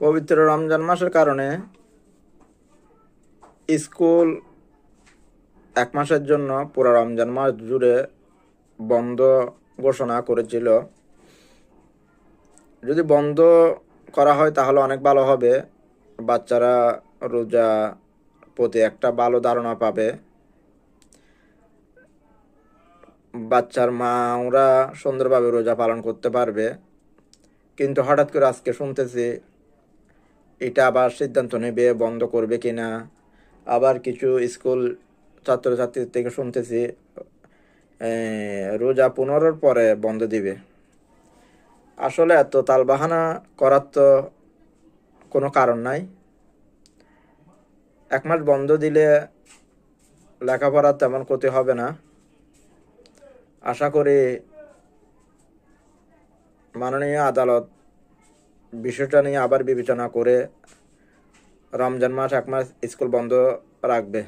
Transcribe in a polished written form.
পবিত্র রমজান মাসের কারণে স্কুল 1 মাসের জন্য পুরো রমজান মাস জুড়ে বন্ধ ঘোষণা করেছিল। যদি বন্ধ করা হয় তাহলে অনেক ভালো হবে। বাচ্চারা রোজা প্রতি একটা ভালো ধারণা পাবে। বাচ্চার মা ওরা সুন্দরভাবে রোজা পালন করতে পারবে। কিন্তু হঠাৎ করে আজকে শুনতেছি এটা আবার সিদ্ধান্ত নেবে বন্ধ করবে কিনা। আবার কিছু স্কুল ছাত্রছাত্রী থেকে শুনতেছি রোজা 15-র পরে বন্ধ দিবে। আসলে এত তালবাহানা করার তো কোনো কারণ নাই। 1 মাস বন্ধ দিলে লেখাপড়ার তেমন ক্ষতি হবে না। আশা করি মাননীয় আদালত বিষয়টা নিয়ে আবার বিবেচনা করে রমজান মাস 1 মাস স্কুল বন্ধ রাখবে।